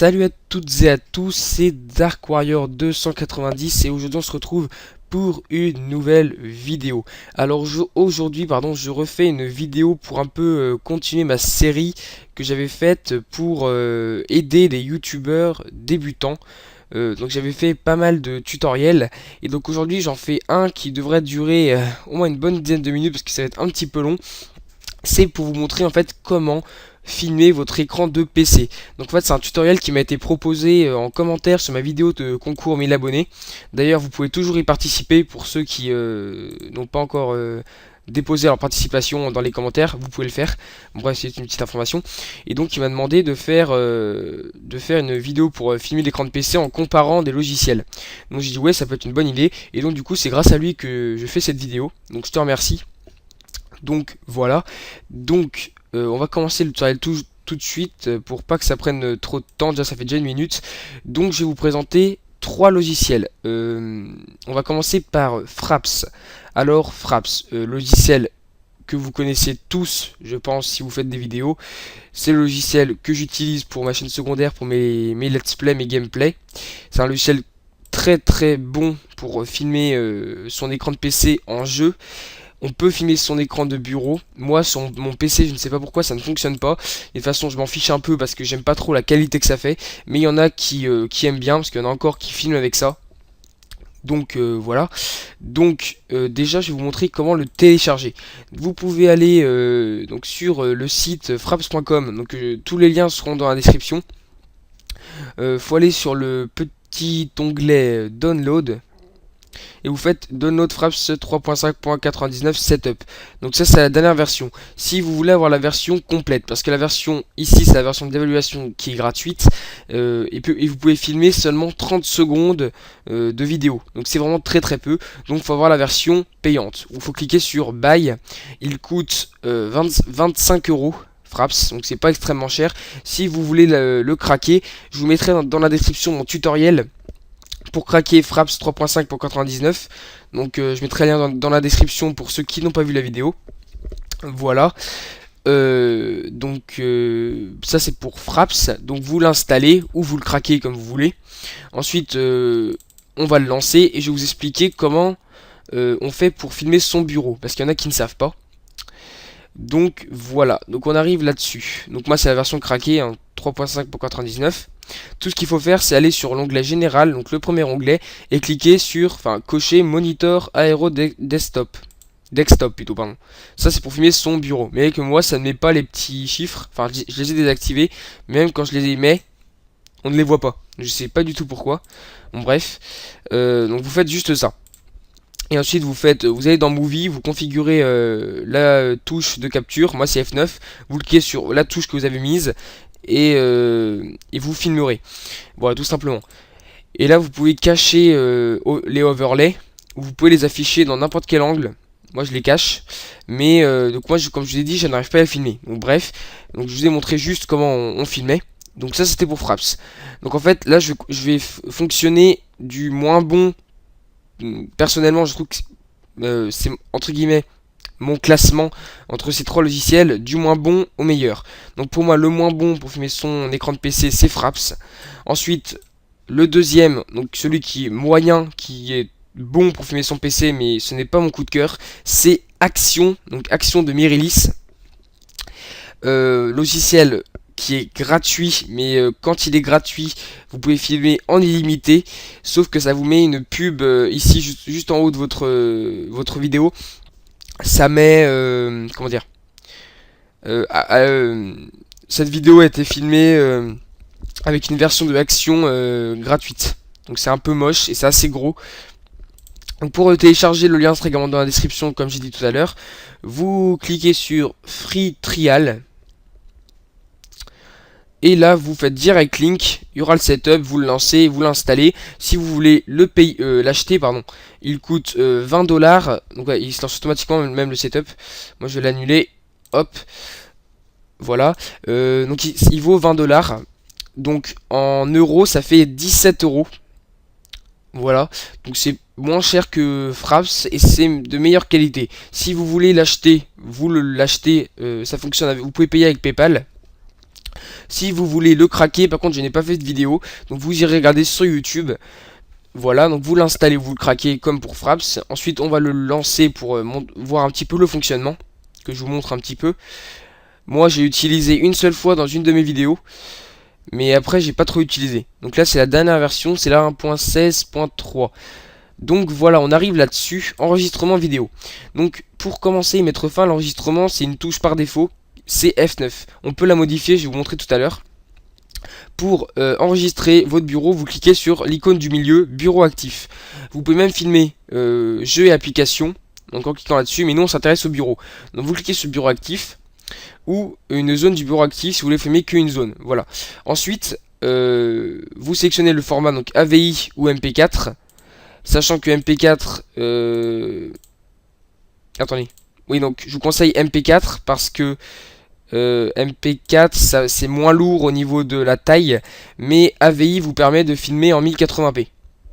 Salut à toutes et à tous, c'est Dark Warrior 290 et aujourd'hui on se retrouve pour une nouvelle vidéo. Alors aujourd'hui je refais une vidéo pour un peu continuer ma série que j'avais faite pour aider les youtubeurs débutants. Donc j'avais fait pas mal de tutoriels et donc aujourd'hui j'en fais un qui devrait durer au moins une bonne dizaine de minutes parce que ça va être un petit peu long. C'est pour vous montrer en fait comment filmer votre écran de PC. Donc en fait c'est un tutoriel qui m'a été proposé en commentaire sur ma vidéo de concours 1000 abonnés. D'ailleurs vous pouvez toujours y participer pour ceux qui n'ont pas encore déposé leur participation dans les commentaires, vous pouvez le faire. Bref, c'est une petite information. Et donc il m'a demandé de faire une vidéo pour filmer l'écran de PC en comparant des logiciels. Donc j'ai dit ouais, ça peut être une bonne idée. Et donc du coup c'est grâce à lui que je fais cette vidéo. Donc je te remercie. Donc voilà, donc on va commencer le tutoriel tout de suite pour pas que ça prenne trop de temps, déjà ça fait déjà une minute. Donc je vais vous présenter trois logiciels. On va commencer par Fraps. Alors Fraps, logiciel que vous connaissez tous, je pense, si vous faites des vidéos. C'est le logiciel que j'utilise pour ma chaîne secondaire, pour mes let's play, mes gameplays. C'est un logiciel très bon pour filmer son écran de PC en jeu. On peut filmer son écran de bureau. Moi, sur mon PC, je ne sais pas pourquoi ça ne fonctionne pas. Et de toute façon, je m'en fiche un peu parce que j'aime pas trop la qualité que ça fait. Mais il y en a qui aiment bien parce qu'il y en a encore qui filment avec ça. Donc voilà. Donc déjà, je vais vous montrer comment le télécharger. Vous pouvez aller donc sur le site fraps.com. Donc tous les liens seront dans la description. Faut aller sur le petit onglet Download et vous faites Download Fraps 3.5.99 Setup. Donc ça c'est la dernière version. Si vous voulez avoir la version complète, parce que la version ici c'est la version d'évaluation qui est gratuite, et vous pouvez filmer seulement 30 secondes de vidéo. Donc c'est vraiment très peu. Donc il faut avoir la version payante. Il faut cliquer sur Buy. Il coûte 25 euros. Fraps, donc c'est pas extrêmement cher. Si vous voulez le craquer, je vous mettrai dans la description mon tutoriel pour craquer Fraps 3.5.99. Donc je mettrai le lien dans la description pour ceux qui n'ont pas vu la vidéo. Voilà. Ça c'est pour Fraps. Donc vous l'installez ou vous le craquez comme vous voulez. Ensuite on va le lancer et je vais vous expliquer comment on fait pour filmer son bureau. Parce qu'il y en a qui ne savent pas. Donc voilà, donc on arrive là-dessus. Donc moi c'est la version craquée, hein, 3.5.99. Tout ce qu'il faut faire c'est aller sur l'onglet général, donc le premier onglet, et cliquer sur, cocher monitor aéro desktop. Desktop plutôt, pardon. Ça c'est pour filmer son bureau. Mais avec moi ça ne met pas les petits chiffres, je les ai désactivés. Même quand je les mets, on ne les voit pas. Je sais pas du tout pourquoi. Bon bref, donc vous faites juste ça. Et ensuite vous allez dans Movie, vous configurez la touche de capture, moi c'est F9, vous cliquez sur la touche que vous avez mise et vous filmerez. Voilà tout simplement. Et là vous pouvez cacher les overlays, ou vous pouvez les afficher dans n'importe quel angle. Moi je les cache, mais donc moi comme je vous ai dit je n'arrive pas à filmer. Donc bref, donc je vous ai montré juste comment on filmait. Donc ça c'était pour Fraps. Donc en fait là je vais fonctionner du moins bon. Personnellement je trouve que c'est entre guillemets mon classement entre ces trois logiciels du moins bon au meilleur. Donc pour moi le moins bon pour filmer son écran de PC c'est Fraps. Ensuite le deuxième, donc celui qui est moyen, qui est bon pour filmer son PC mais ce n'est pas mon coup de cœur, c'est Action, donc Action de Mirilis. Logiciel qui est gratuit, mais quand il est gratuit, vous pouvez filmer en illimité, sauf que ça vous met une pub ici, juste en haut de votre vidéo. Ça met, comment dire, cette vidéo a été filmée avec une version de Action gratuite. Donc c'est un peu moche et c'est assez gros. Donc pour télécharger, le lien sera également dans la description, comme j'ai dit tout à l'heure. Vous cliquez sur Free Trial. Et là, vous faites direct link, il y aura le setup, vous le lancez, vous l'installez. Si vous voulez l'acheter, il coûte 20 $. Donc ouais, il se lance automatiquement, même le setup. Moi, je vais l'annuler. Hop. Voilà. Donc il vaut 20 $. Donc en euros, ça fait 17 euros. Voilà. Donc c'est moins cher que Fraps et c'est de meilleure qualité. Si vous voulez l'acheter, vous l'achetez. Ça fonctionne. Vous pouvez payer avec PayPal. Si vous voulez le craquer, par contre je n'ai pas fait de vidéo, donc vous irez regarder sur YouTube. Voilà, donc vous l'installez, vous le craquez comme pour Fraps. Ensuite on va le lancer pour voir un petit peu le fonctionnement, que je vous montre un petit peu. Moi j'ai utilisé une seule fois dans une de mes vidéos, mais après j'ai pas trop utilisé. Donc là c'est la dernière version, c'est la 1.16.3. Donc voilà, on arrive là-dessus, enregistrement vidéo. Donc pour commencer et mettre fin à l'enregistrement, c'est une touche par défaut, c'est F9. On peut la modifier, je vais vous montrer tout à l'heure. Pour enregistrer votre bureau, vous cliquez sur l'icône du milieu, bureau actif. Vous pouvez même filmer jeux et applications, donc en cliquant là-dessus, mais nous on s'intéresse au bureau. Donc vous cliquez sur bureau actif, ou une zone du bureau actif si vous voulez filmer qu'une zone. Voilà. Ensuite, vous sélectionnez le format, donc AVI ou MP4, sachant que MP4... Attendez. Oui, donc je vous conseille MP4 parce que MP4 c'est moins lourd au niveau de la taille, mais AVI vous permet de filmer en 1080p.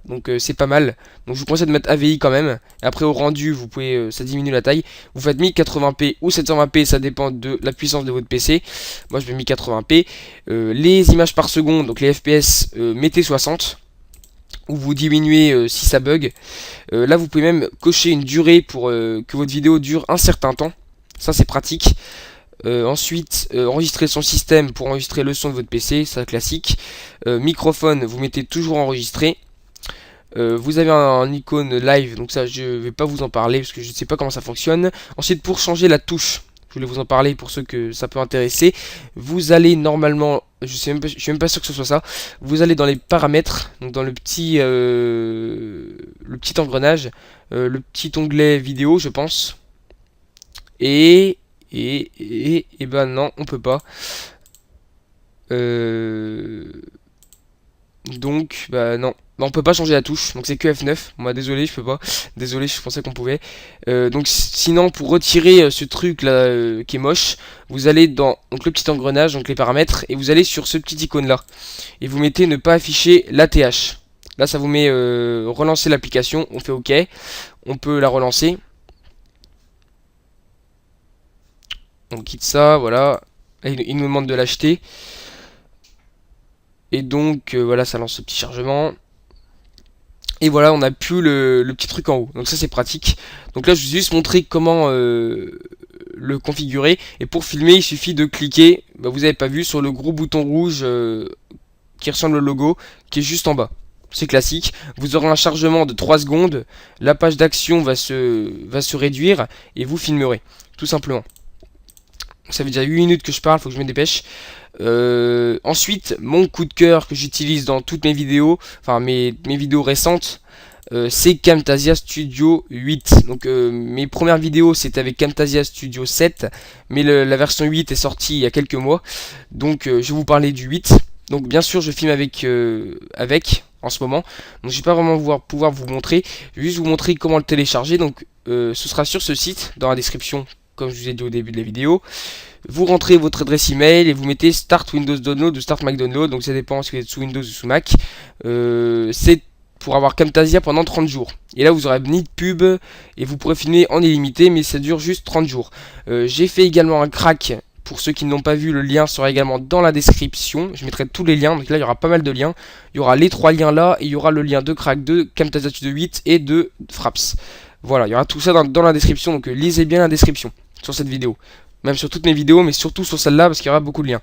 Donc c'est pas mal. Donc je vous conseille de mettre AVI quand même. Après au rendu, vous pouvez, ça diminue la taille. Vous faites 1080p ou 720p, ça dépend de la puissance de votre PC. Moi je mets 1080p. Les images par seconde, donc les FPS, mettez 60. Ou vous diminuez si ça bug. Là vous pouvez même cocher une durée pour que votre vidéo dure un certain temps. Ça c'est pratique. Ensuite, enregistrer son système pour enregistrer le son de votre PC, ça classique. Microphone, vous mettez toujours enregistré. Vous avez un icône live, donc ça je vais pas vous en parler parce que je ne sais pas comment ça fonctionne. Ensuite, pour changer la touche, je voulais vous en parler pour ceux que ça peut intéresser. Vous allez normalement, je suis même pas sûr que ce soit ça. Vous allez dans les paramètres, donc dans le petit engrenage, le petit onglet vidéo, je pense. Et ben non, on peut pas. Donc, bah non. Bah, on peut pas changer la touche, donc c'est que F9. Moi, désolé, je peux pas. Désolé, je pensais qu'on pouvait. Donc, sinon, pour retirer ce truc là qui est moche, vous allez dans donc, le petit engrenage, donc les paramètres, et vous allez sur ce petit icône là. Et vous mettez ne pas afficher l'ATH. Là, ça vous met relancer l'application. On fait OK. On peut la relancer. On quitte ça, voilà. Il nous demande de l'acheter. Et donc, voilà, ça lance ce petit chargement. Et voilà, on a plus le petit truc en haut. Donc ça, c'est pratique. Donc là, je vous ai juste montré comment le configurer. Et pour filmer, il suffit de cliquer, bah, vous n'avez pas vu, sur le gros bouton rouge qui ressemble au logo, qui est juste en bas. C'est classique. Vous aurez un chargement de 3 secondes. La page d'action va se réduire. Et vous filmerez, tout simplement. Ça fait déjà 8 minutes que je parle, faut que je me dépêche. Ensuite, mon coup de cœur que j'utilise dans toutes mes vidéos, enfin mes vidéos récentes, c'est Camtasia Studio 8. Donc mes premières vidéos c'était avec Camtasia Studio 7, mais la version 8 est sortie il y a quelques mois. Donc je vais vous parler du 8. Donc bien sûr je filme avec en ce moment. Donc je vais pas vraiment pouvoir vous montrer. Je vais juste vous montrer comment le télécharger. Donc ce sera sur ce site, dans la description, comme je vous ai dit au début de la vidéo. Vous rentrez votre adresse email et vous mettez Start Windows Download ou Start Mac Download. Donc ça dépend si vous êtes sous Windows ou sous Mac. C'est pour avoir Camtasia pendant 30 jours. Et là vous aurez ni de pub et vous pourrez filmer en illimité, mais ça dure juste 30 jours. J'ai fait également un crack. Pour ceux qui n'ont pas vu, le lien sera également dans la description. Je mettrai tous les liens. Donc là il y aura pas mal de liens. Il y aura les 3 liens là et il y aura le lien de crack de Camtasia Studio 8 et de Fraps. Voilà, il y aura tout ça dans la description. Donc lisez bien la description sur cette vidéo. Même sur toutes mes vidéos, mais surtout sur celle-là, parce qu'il y aura beaucoup de liens.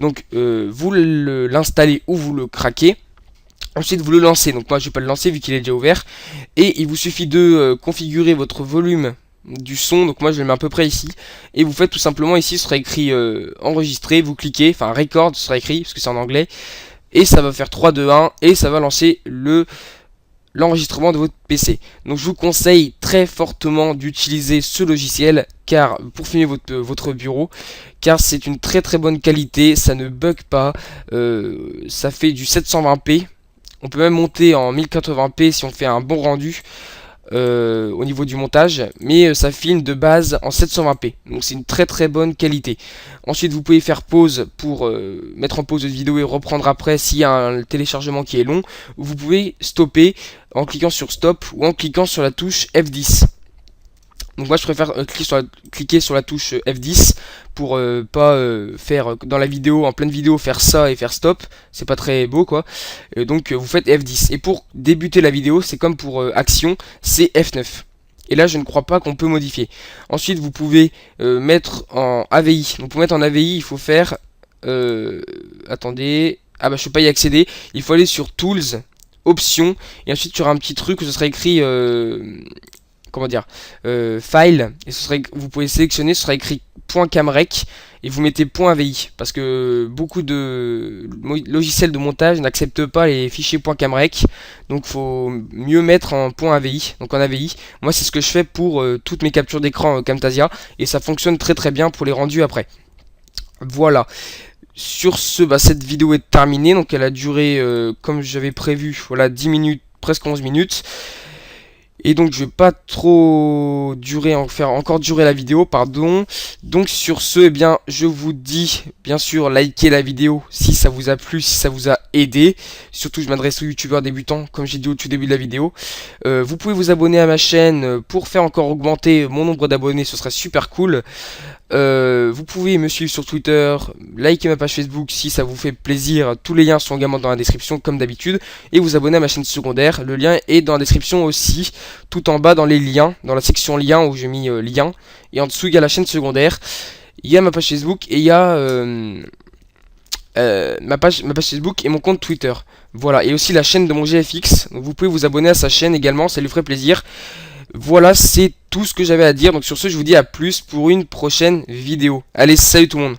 Donc, vous l'installez ou vous le craquez. Ensuite, vous le lancez. Donc, moi, je ne vais pas le lancer vu qu'il est déjà ouvert. Et il vous suffit de configurer votre volume du son. Donc, moi, je le mets à peu près ici. Et vous faites tout simplement ici, ce sera écrit enregistrer. Vous cliquez, enfin, record, ce sera écrit, parce que c'est en anglais. Et ça va faire 3, 2, 1. Et ça va lancer l'enregistrement de votre PC. Donc je vous conseille très fortement d'utiliser ce logiciel car pour filmer votre bureau, car c'est une très très bonne qualité, ça ne bug pas, ça fait du 720p, on peut même monter en 1080p si on fait un bon rendu au niveau du montage, mais ça filme de base en 720p, donc c'est une très très bonne qualité. Ensuite vous pouvez faire pause pour mettre en pause votre vidéo et reprendre après s'il y a un téléchargement qui est long, ou vous pouvez stopper en cliquant sur stop ou en cliquant sur la touche F10. Donc moi je préfère cliquer sur la touche F10 pour pas faire dans la vidéo, en pleine vidéo, faire ça et faire stop. C'est pas très beau quoi. Donc vous faites F10. Et pour débuter la vidéo, c'est comme pour action, c'est F9. Et là je ne crois pas qu'on peut modifier. Ensuite vous pouvez mettre en AVI. Donc pour mettre en AVI il faut faire... attendez... Ah bah je peux pas y accéder. Il faut aller sur Tools, Options. Et ensuite tu auras un petit truc où ce sera écrit... comment dire, file, et vous pouvez sélectionner, ce sera écrit .camrec, et vous mettez .avi, parce que beaucoup de logiciels de montage n'acceptent pas les fichiers .camrec, donc faut mieux mettre en .avi, donc en AVI. Moi c'est ce que je fais pour toutes mes captures d'écran Camtasia, et ça fonctionne très très bien pour les rendus après. Voilà. Sur ce, bah, cette vidéo est terminée, donc elle a duré, comme j'avais prévu, voilà, 10 minutes, presque 11 minutes. Et donc je vais pas trop faire encore durer la vidéo, pardon. Donc sur ce, eh bien, je vous dis, bien sûr, likez la vidéo si ça vous a plu, si ça vous a aidé. Surtout, je m'adresse aux youtubeurs débutants, comme j'ai dit au tout début de la vidéo. Vous pouvez vous abonner à ma chaîne pour faire encore augmenter mon nombre d'abonnés, ce serait super cool. Vous pouvez me suivre sur Twitter, liker ma page Facebook si ça vous fait plaisir. Tous les liens sont également dans la description comme d'habitude. Et vous abonner à ma chaîne secondaire. Le lien est dans la description aussi. Tout en bas dans les liens, dans la section liens où j'ai mis lien. Et en dessous il y a la chaîne secondaire. Il y a ma page Facebook et il y a ma page Facebook et mon compte Twitter. Voilà, et aussi la chaîne de mon GFX. Donc vous pouvez vous abonner à sa chaîne également, ça lui ferait plaisir. Voilà, c'est tout ce que j'avais à dire. Donc sur ce, je vous dis à plus pour une prochaine vidéo. Allez, salut tout le monde.